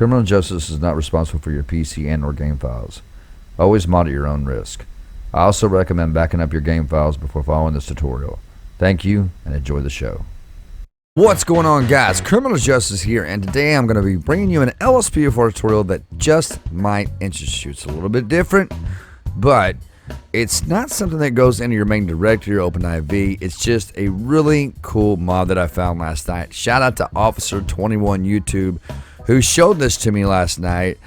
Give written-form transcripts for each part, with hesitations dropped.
Criminal Justice is not responsible for your PC and or game files. Always mod at your own risk. I also recommend backing up your game files before following this tutorial. Thank you and enjoy the show. What's going on, guys? Criminal Justice here, and today I'm going to be bringing you an LSPDFR tutorial that just might interest you. It's a little bit different, but it's not something that goes into your main directory or OpenIV. It's just a really cool mod that I found last night. Shout out to Officer21 YouTube, who showed this to me last night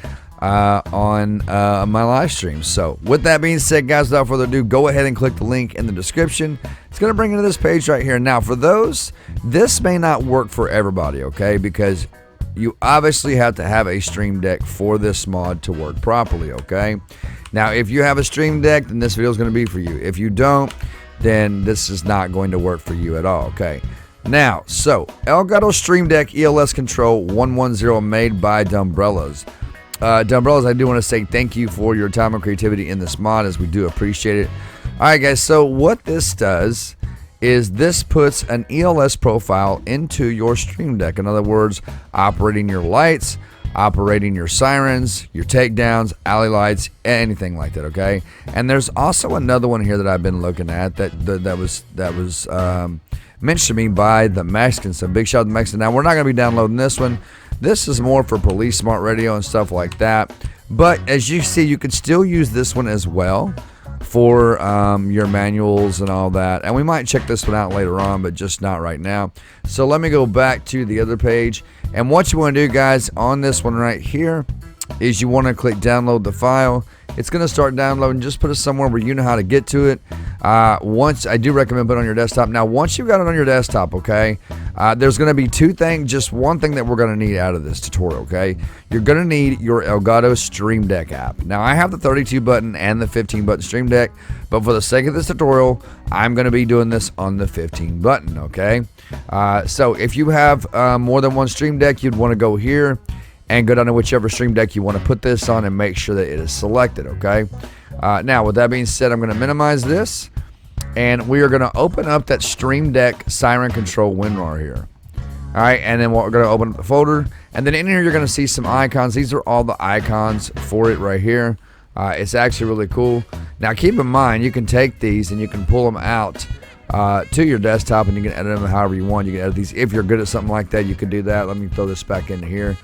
on my live stream. So with that being said, guys, without further ado, go ahead and click the link in the description. It's going to bring you to this page right here. Now, for those, this may not work for everybody, okay, because you obviously have to have a StreamDeck for this mod to work properly, okay? Now, if you have a StreamDeck, then this video is going to be for you. If you don't, then this is not going to work for you at all, okay? Now, so Elgato StreamDeck ELS Control 110 made by Dumbrellas. Dumbrellas, I do want to say thank you for your time and creativity in this mod, as we do appreciate it. Alright, guys, so what this does is this puts an ELS profile into your StreamDeck. In other words, operating your lights, operating your sirens, your takedowns, alley lights, anything like that, okay? And there's also another one here that I've been looking at that was mentioned to me by the Mexican. So big shout out to the Mexican. Now, we're not going to be downloading this one. This is more for police smart radio and stuff like that. But as you see, you could still use this one as well for your manuals and all that. And we might check this one out later on, but just not right now. So let me go back to the other page. And what you want to do, guys, on this one right here is you want to click download the file. It's going to start downloading. Just put it somewhere where you know how to get to it. Once, I do recommend put it on your desktop. Now, once you've got it on your desktop, okay, there's going to be two things, just one thing that we're going to need out of this tutorial, okay? You're going to need your Elgato StreamDeck app. Now, I have the 32 button and the 15 button StreamDeck, but for the sake of this tutorial, I'm going to be doing this on the 15 button, okay? So if you have more than one StreamDeck, you'd want to go here and go down to whichever StreamDeck you want to put this on and make sure that it is selected, okay? Now, with that being said, I'm going to minimize this, and we are going to open up that StreamDeck Siren Control WinRAR here. All right, and then we're going to open up the folder, and then in here you're going to see some icons. These are all the icons for it right here. It's actually really cool. Now, keep in mind, you can take these and you can pull them out to your desktop, and you can edit them however you want. You can edit these. If you're good at something like that, you can do that. Let me throw this back into here.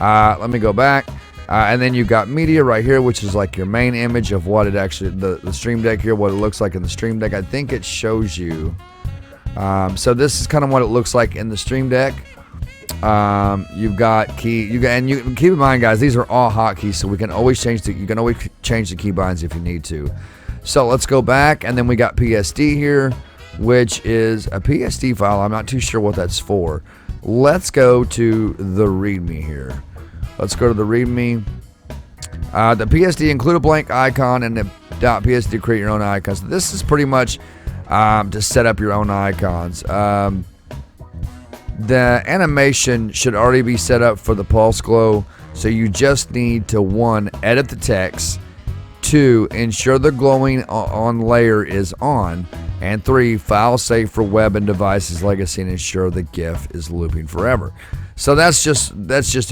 Let me go back. And then you've got media right here, which is like your main image of what it actually, the StreamDeck here, what it looks like in the StreamDeck. I think it shows you. So this is kind of what it looks like in the StreamDeck. You've got key, and you keep in mind, guys, these are all hotkeys, so we can always change you can always change the keybinds if you need to. So let's go back, and then we got PSD here, which is a PSD file. I'm not too sure what that's for. Let's go to the README here. Let's go to the README. The PSD include a blank icon and the .PSD to create your own icons. So this is pretty much to set up your own icons. The animation should already be set up for the pulse glow, so you just need to 1, edit the text, 2, ensure the glowing on layer is on, and 3, file save for web and devices legacy and ensure the GIF is looping forever. So that's just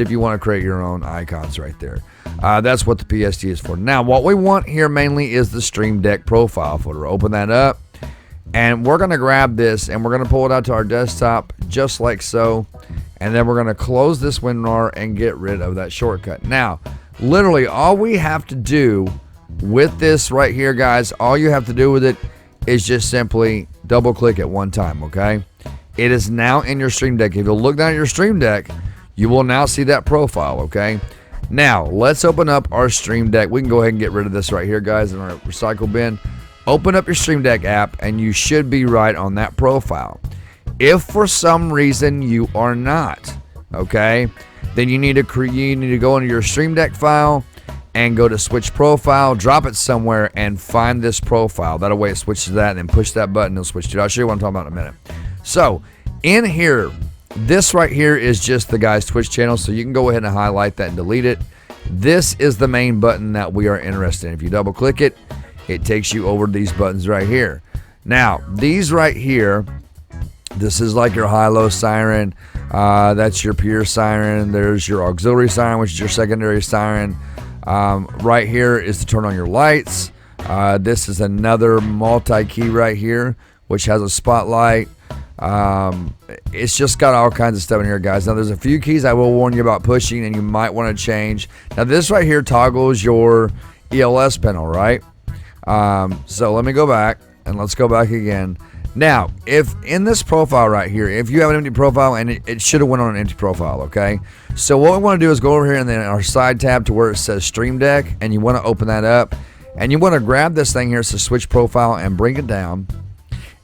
if you want to create your own icons right there. That's what the PSD is for. Now, what we want here mainly is the StreamDeck profile folder. Open that up, and we're going to grab this, and we're going to pull it out to our desktop just like so, and then we're going to close this WinRAR and get rid of that shortcut. Now, literally all we have to do with this right here, guys, all you have to do with it is just simply double click it one time, okay? It is now in your StreamDeck. If you look down at your StreamDeck, you will now see that profile, okay? Now, let's open up our StreamDeck. We can go ahead and get rid of this right here, guys, in our recycle bin. Open up your StreamDeck app, and you should be right on that profile. If for some reason you are not, okay, then you need to go into your StreamDeck file and go to switch profile, drop it somewhere, and find this profile. That way it switches to that, and then push that button, it'll switch to it. I'll show you what I'm talking about in a minute. So, in here, this right here is just the guy's Twitch channel, so you can go ahead and highlight that and delete it. This is the main button that we are interested in. If you double click it, it takes you over to these buttons right here. Now, these right here, this is like your high-low siren, That's your peer siren. There's your auxiliary siren, which is your secondary siren. Right here is to turn on your lights. This is another multi-key right here, which has a spotlight. It's just got all kinds of stuff in here, guys. Now, there's a few keys I will warn you about pushing, and you might want to change. Now, this right here toggles your ELS panel, right? So let me go back, and let's go back again. Now, if in this profile right here, if you have an empty profile, and it should have went on an empty profile, okay? So what we want to do is go over here and then our side tab to where it says StreamDeck, and you want to open that up, and you want to grab this thing here, so switch profile, and bring it down,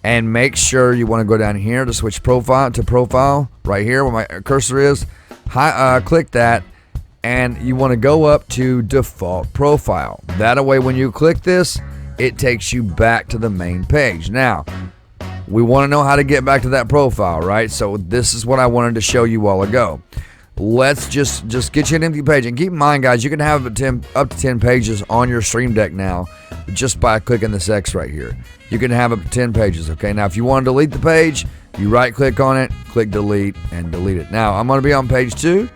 and make sure you want to go down here to switch profile to profile, right here where my cursor is. Click that, and you want to go up to default profile. That way, when you click this, it takes you back to the main page. Now, we want to know how to get back to that profile, right? So this is what I wanted to show you a while ago. Let's just get you an empty page. And keep in mind, guys, you can have up to 10 pages on your StreamDeck now just by clicking this X right here. You can have up to 10 pages, okay? Now, if you want to delete the page, you right-click on it, click delete, and delete it. Now, I'm going to be on page 2,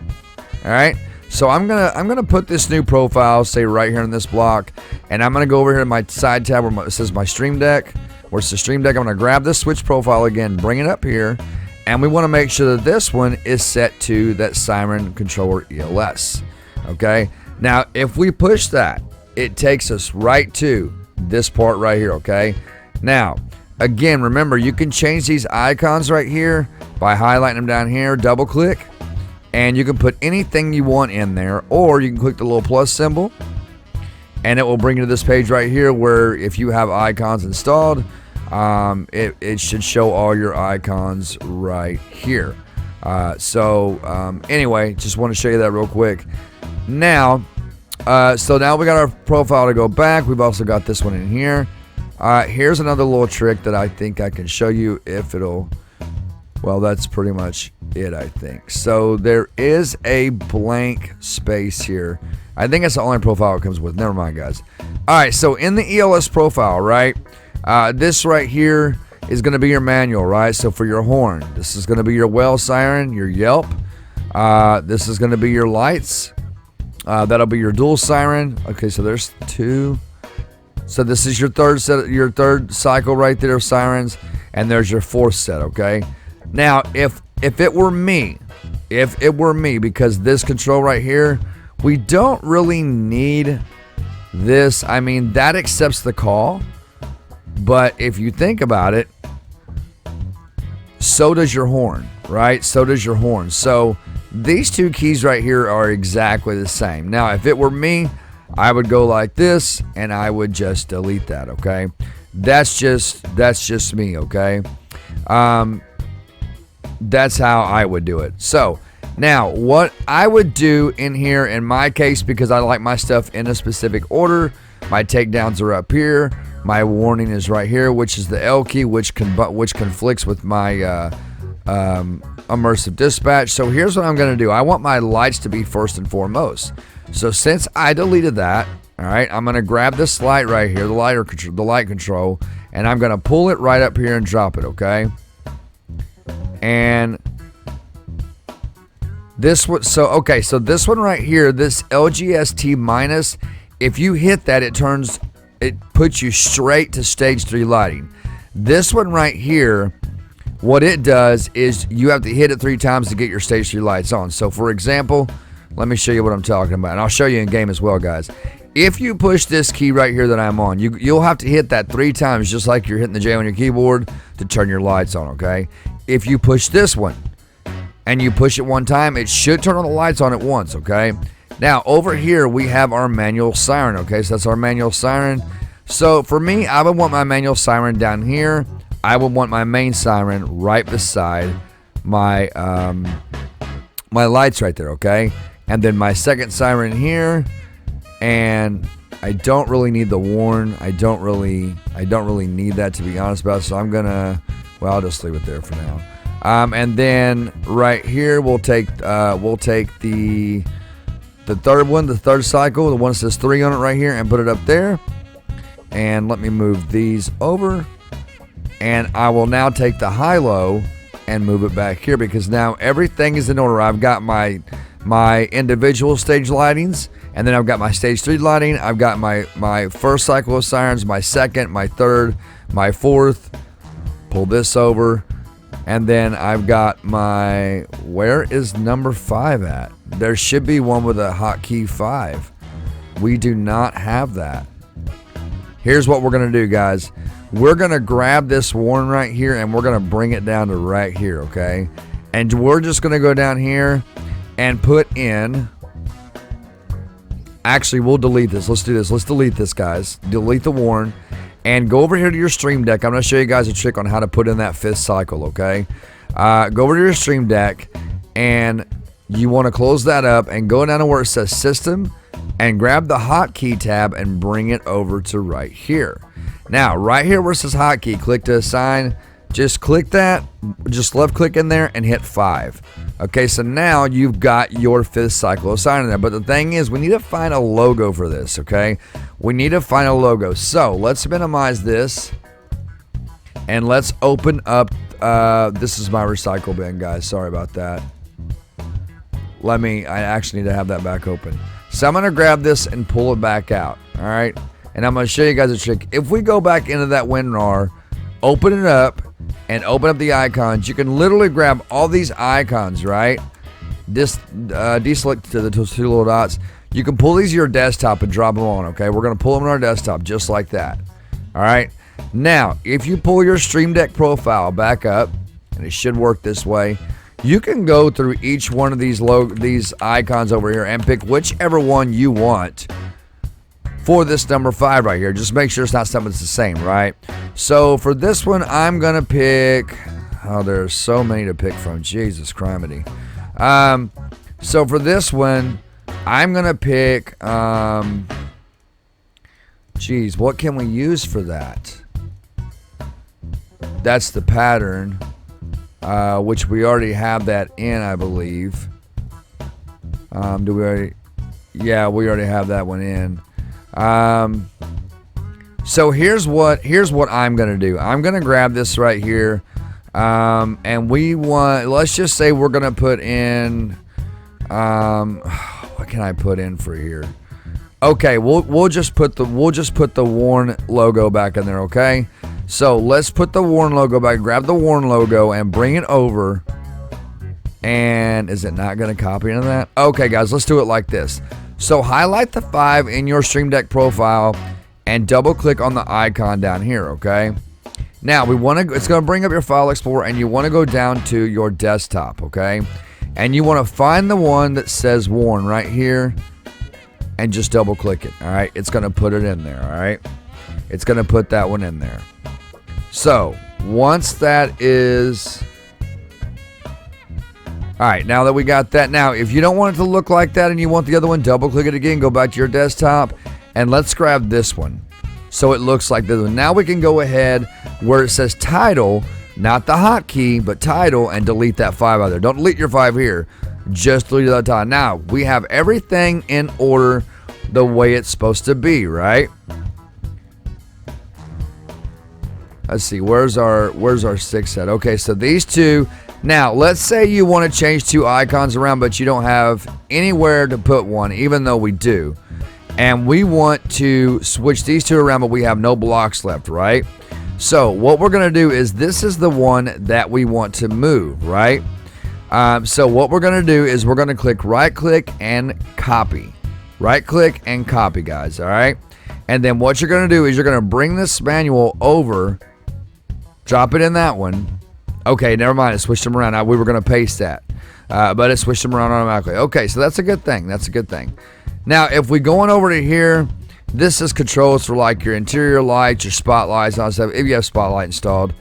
all right? So I'm gonna put this new profile, say right here in this block, and I'm gonna go over here to my side tab where it says my StreamDeck. Where it's the StreamDeck, I'm going to grab this switch profile again, bring it up here, and we want to make sure that this one is set to that siren controller ELS. Okay? Now, if we push that, it takes us right to this part right here, okay? Now, again, remember, you can change these icons right here by highlighting them down here, double click, and you can put anything you want in there, or you can click the little plus symbol, and it will bring you to this page right here where if you have icons installed, it should show all your icons right here. Anyway, just want to show you that real quick. Now, so now we got our profile to go back. We've also got this one in here. Here's another little trick that I think I can show you if it'll... Well, that's pretty much it, I think. So there is a blank space here. I think it's the only profile it comes with. Never mind, guys. All right, so in the ELS profile, right, this right here is going to be your manual, right? So for your horn, this is going to be your well siren, your yelp. This is going to be your lights. That'll be your dual siren. Okay, so there's 2. So this is your third cycle right there of sirens, and there's your 4th set, okay? Now, if it were me, because this control right here, we don't really need this. I mean, that accepts the call, but if you think about it, so does your horn, right? So does your horn. So these 2 keys right here are exactly the same. Now, if it were me, I would go like this, and I would just delete that, okay? That's just me, okay? That's how I would do it. So now what I would do in here, in my case, because I like my stuff in a specific order, my takedowns are up here, my warning is right here, which is the L key, which conflicts with my immersive dispatch. So here's what I'm going to do. I want my lights to be first and foremost. So since I deleted that, all right, I'm going to grab this light right here, the light control, and I'm going to pull it right up here and drop it, okay? And this one, so this one right here, this LGST minus, if you hit that, it puts you straight to stage 3 lighting. This one right here, what it does is you have to hit it 3 times to get your stage 3 lights on. So for example, let me show you what I'm talking about, and I'll show you in game as well, guys. If you push this key right here that I'm on, you'll have to hit that 3 times, just like you're hitting the J on your keyboard, to turn your lights on, okay? If you push this one, and you push it 1 time, it should turn on the lights on at once, okay? Now, over here, we have our manual siren, okay? So that's our manual siren. So for me, I would want my manual siren down here. I would want my main siren right beside my my lights right there, okay? And then my second siren here, and I don't really need the warn. I don't really need that, to be honest about it. So I'm gonna, well, I'll just leave it there for now. And then right here we'll take the third one, the third cycle, the one that says 3 on it right here, and put it up there. And let me move these over. And I will now take the high-low and move it back here, because now everything is in order. I've got my individual stage lightings, and then I've got my stage 3 lighting. I've got my first cycle of sirens, my second, my third, my fourth. Pull this over, and then I've got my, where is number 5 at? There should be one with a hotkey 5. We do not have that. Here's what we're going to do, guys. We're going to grab this warn right here, and we're going to bring it down to right here, okay? And we're just going to go down here and put in, actually, we'll delete this. Let's do this. Let's delete this, guys. Delete the warn. And go over here to your StreamDeck. I'm going to show you guys a trick on how to put in that 5th cycle, okay? Go over to your StreamDeck, and you want to close that up and go down to where it says System, and grab the hotkey tab and bring it over to right here. Now, right here where it says hotkey, click to assign. Just click that, just left click in there and hit 5. Okay, so now you've got your 5th cycle assigned in there. But the thing is, we need to find a logo for this, okay? We need to find a logo. So let's minimize this, and let's open up, this is my recycle bin, guys. Sorry about that. I actually need to have that back open. So I'm going to grab this and pull it back out, all right? And I'm going to show you guys a trick. If we go back into that WinRAR, open it up, and open up the icons, you can literally grab all these icons, right? Deselect to the 2 little dots. You can pull these to your desktop and drop them on, okay? We're going to pull them on our desktop just like that, all right? Now, if you pull your StreamDeck profile back up, and it should work this way, you can go through each one of these icons over here and pick whichever one you want for this number 5 right here. Just make sure it's not something that's the same, right? So for this one, I'm gonna pick, oh, there's so many to pick from, Jesus criminy. So for this one, I'm gonna pick, geez, what can we use for that? That's the pattern, which we already have that in, I believe. Do we already? Yeah, we already have that one in. So here's what I'm gonna do. I'm gonna grab this right here, and let's just say we're gonna put in, what can I put in for here? Okay, we'll just put the Warn logo back in there. Okay, so let's put the Warn logo back. Grab the Warn logo and bring it over. And is it not gonna copy into that? Okay, guys, let's do it like this. So highlight the 5 in your StreamDeck profile and double click on the icon down here, okay? Now it's gonna bring up your file explorer, and you wanna go down to your desktop, okay? And you wanna find the one that says Warn right here and just double click it, all right? It's gonna put it in there, all right? It's gonna put that one in there. So once that is, all right, now that we got that, now if you don't want it to look like that and you want the other one, double click it again, go back to your desktop, and let's grab this one so it looks like this one. Now we can go ahead where it says title, not the hotkey, but title, and delete that 5 out there. Don't delete your 5 here, just delete that title. Now we have everything in order the way it's supposed to be, right? Let's see, where's our 6 at? Okay, so these two. Now, let's say you want to change 2 icons around, but you don't have anywhere to put one, even though we do. And we want to switch these 2 around, but we have no blocks left, right? So what we're going to do is, this is the one that we want to move, right? So what we're going to do is we're going to click right-click and copy. Right-click and copy, guys, all right? And then what you're going to do is you're going to bring this manual over, drop it in that one. Okay, never mind. It switched them around. Now, we were going to paste that, but it switched them around automatically. Okay, so that's a good thing. That's a good thing. Now, if we go on over to here, this is controls for like your interior lights, your spotlights, and all that stuff, if you have Spotlight installed.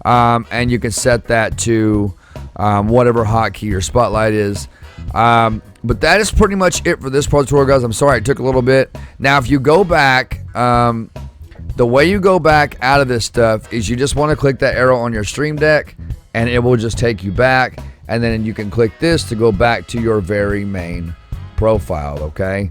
And you can set that to whatever hotkey your Spotlight is. But that is pretty much it for this part of the tutorial, guys. I'm sorry it took a little bit. Now, if you go back, the way you go back out of this stuff is you just want to click that arrow on your StreamDeck, and it will just take you back. And then you can click this to go back to your very main profile, okay?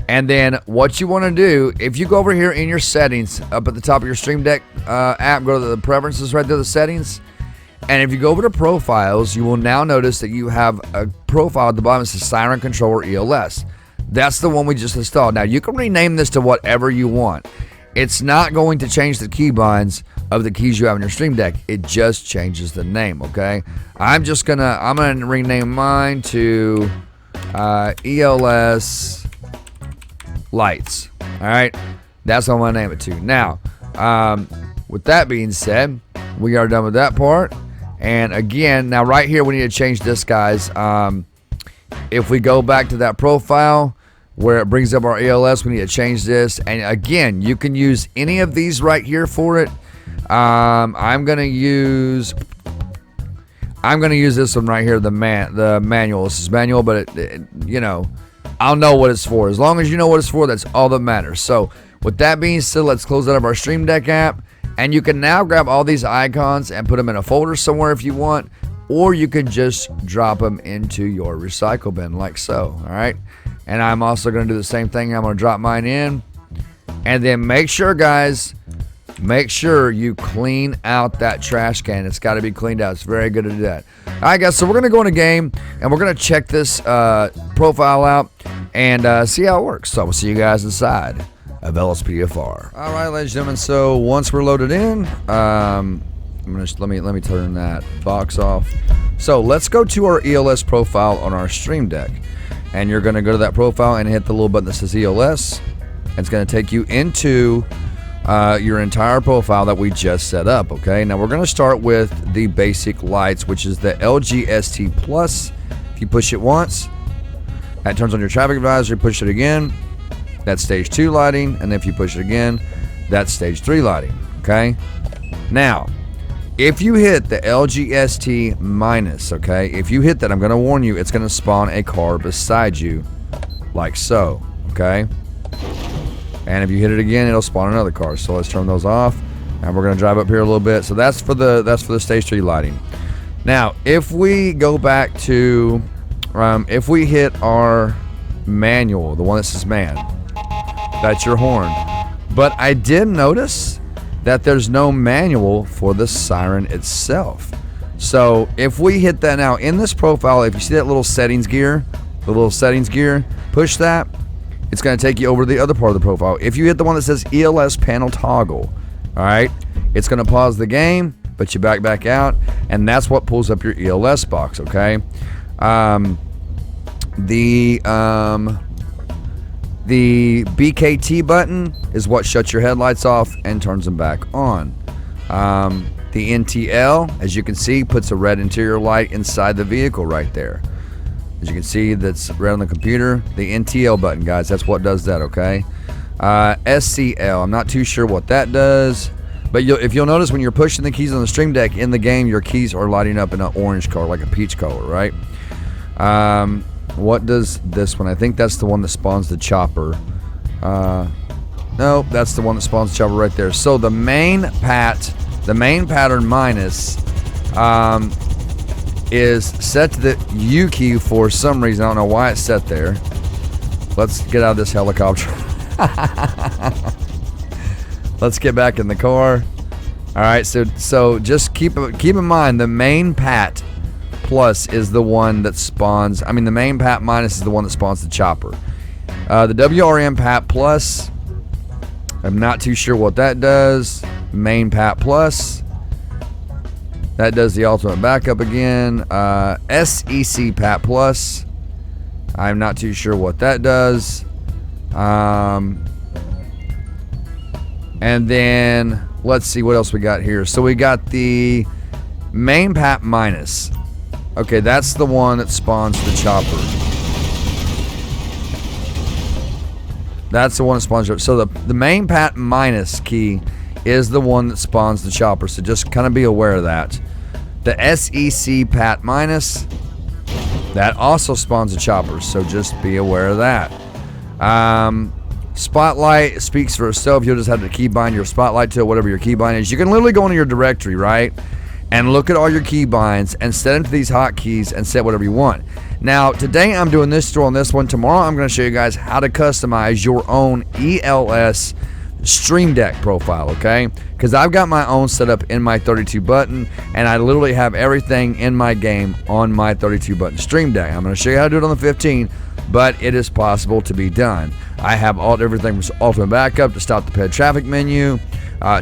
And then what you want to do, if you go over here in your settings, up at the top of your StreamDeck app, go to the preferences right there, the settings, And if you go over to profiles, you will now notice that you have a profile at the bottom that says Siren Controller ELS. That's the one we just installed. Now, you can rename this to whatever you want. It's not going to change the keybinds of the keys you have in your Stream Deck. It just changes the name, okay? I'm gonna rename mine to ELS Lights. All right, that's what I'm gonna name it to. Now, with that being said, we are done with that part. And again, now right here, we need to change this, guys. If we go back to that profile where it brings up our ELS, we need to change this. And again, you can use any of these right here for it. I'm gonna use this one right here, the manual. This is manual, but you know, I'll know what it's for. As long as you know what it's for, that's all that matters. So with that being said, let's close out of our Stream Deck app. And you can now grab all these icons and put them in a folder somewhere if you want, or you can just drop them into your recycle bin like so. All right. And I'm also going to do the same thing. I'm going to drop mine in, and then make sure, guys, make sure you clean out that trash can. It's got to be cleaned out. It's very good to do that. All right, guys. So we're going to go in a game, and we're going to check this profile out and see how it works. So we'll see you guys inside of LSPDFR. All right, ladies and gentlemen. So once we're loaded in, I'm gonna let me turn that box off. So let's go to our ELS profile on our Stream Deck, and you're gonna go to that profile and hit the little button that says ELS. It's gonna take you into your entire profile that we just set up. Okay. Now we're gonna start with the basic lights, which is the LGST Plus. If you push it once, that turns on your traffic advisory. Push it again. That's stage 2 lighting, and if you push it again, that's stage 3 lighting. Okay. Now, if you hit the LGST minus, okay, if you hit that, I'm going to warn you, it's going to spawn a car beside you, like so. Okay. And if you hit it again, it'll spawn another car. So let's turn those off, and we're going to drive up here a little bit. So that's for the stage 3 lighting. Now, if we go back to, if we hit our manual, the one that says man, that's your horn. But I did notice that there's no manual for the siren itself. So if we hit that now in this profile, if you see that little settings gear, push that, it's going to take you over to the other part of the profile. If you hit the one that says ELS panel toggle, all right, it's going to pause the game, but you back out, and that's what pulls up your ELS box. Okay. The BKT button is what shuts your headlights off and turns them back on. The NTL, as you can see, puts a red interior light inside the vehicle right there. As you can see, that's red on the computer. The NTL button, guys, that's what does that, okay? SCL, I'm not too sure what that does, but if you'll notice, when you're pushing the keys on the Stream Deck in the game, your keys are lighting up in an orange color, like a peach color, right? What does this one? I think that's the one that spawns the chopper. No, that's the one that spawns the chopper right there. So the main pattern minus is set to the U key for some reason. I don't know why it's set there. Let's get out of this helicopter. Let's get back in the car. All right, so just keep in mind the main pat plus is the one that spawns, the main pat minus is the one that spawns the chopper. The WRM pat plus, I'm not too sure what that does. Main pat plus, that does the ultimate backup again. SEC pat plus, I'm not too sure what that does. And then let's see what else we got here. So we got the main pat minus. Okay, that's the one that spawns the chopper. That's the one that spawns the chopper. So the main pat minus key is the one that spawns the chopper. So just kind of be aware of that. The SEC pat minus, that also spawns the chopper. So just be aware of that. Spotlight speaks for itself. You'll just have to keybind your spotlight to whatever your keybind is. You can literally go into your directory, right? And look at all your keybinds and set into these hotkeys and set whatever you want. Now, today I'm doing this store on this one. Tomorrow I'm going to show you guys how to customize your own ELS StreamDeck profile, okay? Because I've got my own setup in my 32 button, and I literally have everything in my game on my 32 button StreamDeck. I'm going to show you how to do it on the 15, but it is possible to be done. I have everything from ultimate backup to stop the ped traffic menu,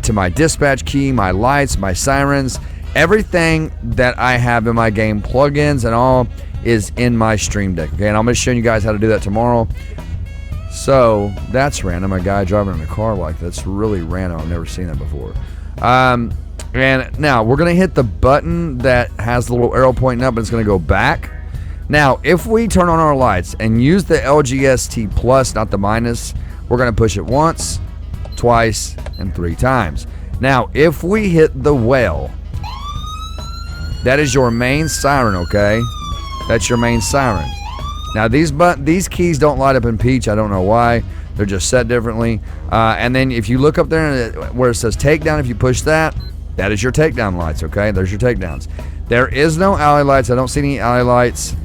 to my dispatch key, my lights, my sirens. Everything that I have in my game, plugins and all, is in my StreamDeck, okay? And I'm going to show you guys how to do that tomorrow. So that's random. A guy driving in a car like that's really random. I've never seen that before. And now we're gonna hit the button that has the little arrow pointing up, and it's gonna go back. Now, if we turn on our lights and use the LGST plus, not the minus, we're gonna push it once, twice, and 3 times. Now, if we hit the well, that is your main siren, okay? That's your main siren. Now these keys don't light up in peach. I don't know why. They're just set differently. And then if you look up there where it says takedown, if you push that, that is your takedown lights, okay? There's your takedowns. There is no alley lights. I don't see any alley lights.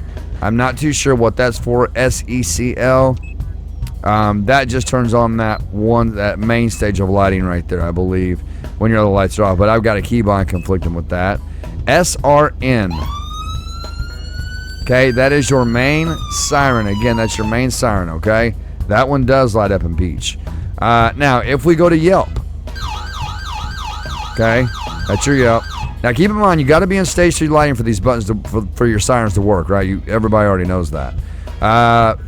I'm not too sure what that's for. SECL. That just turns on that main stage of lighting right there, I believe, when your other lights are off. But I've got a keybind conflicting with that. SRN. Okay, that is your main siren. Again, that's your main siren, okay? That one does light up in peach. Now, if we go to Yelp, okay, that's your Yelp. Now, keep in mind, you got to be in stage 3 lighting for these buttons for your sirens to work, right? Everybody already knows that.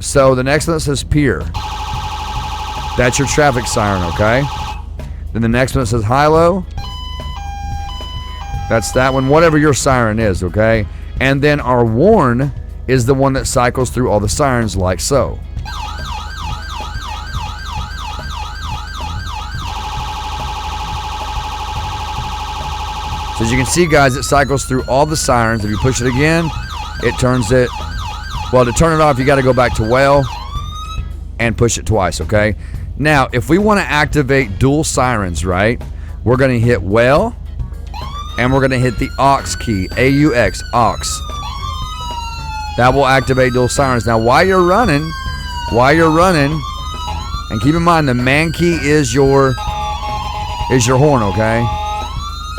So the next one that says Pier, that's your traffic siren, okay? Then the next one that says High-Low, that's that one, whatever your siren is, okay? And then our warn is the one that cycles through all the sirens like so. So as you can see, guys, it cycles through all the sirens. If you push it again, it turns it. Well, to turn it off, you got to go back to well and push it twice, okay? Now, if we want to activate dual sirens, right, we're going to hit well, and we're going to hit the aux key, AUX, aux. That will activate dual sirens. Now, while you're running, and keep in mind the man key is your horn, okay?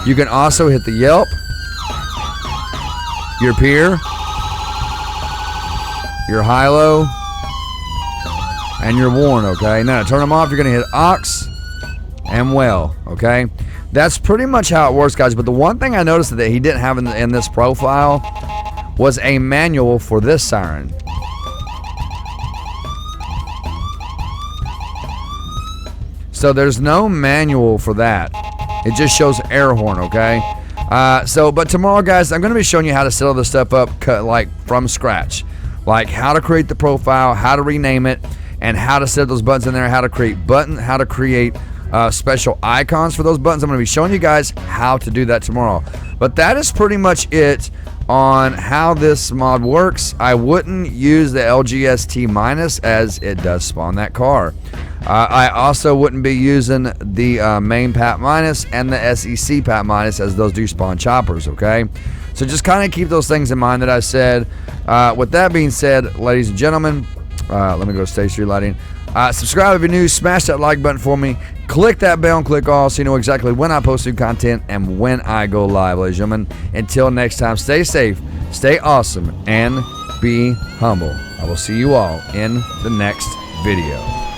You can also hit the Yelp, your Pier, your High-Low, and your warn, okay? Now, to turn them off, you're going to hit aux and well, okay? That's pretty much how it works, guys. But the one thing I noticed that he didn't have in this profile was a manual for this siren. So there's no manual for that. It just shows air horn, okay? But tomorrow, guys, I'm going to be showing you how to set all this stuff up like from scratch. Like how to create the profile, how to rename it, and how to set those buttons in there, how to create special icons for those buttons. I'm going to be showing you guys how to do that tomorrow. But that is pretty much it on how this mod works. I wouldn't use the LGST minus as it does spawn that car. I also wouldn't be using the main PAT minus and the SEC PAT minus, as those do spawn choppers, okay? So just kind of keep those things in mind that I said. With that being said, ladies and gentlemen, let me go to stage 3 lighting. Subscribe if you're new, smash that like button for me, click that bell and click all so you know exactly when I post new content and when I go live, ladies and gentlemen. Until next time, stay safe, stay awesome, and be humble. I will see you all in the next video.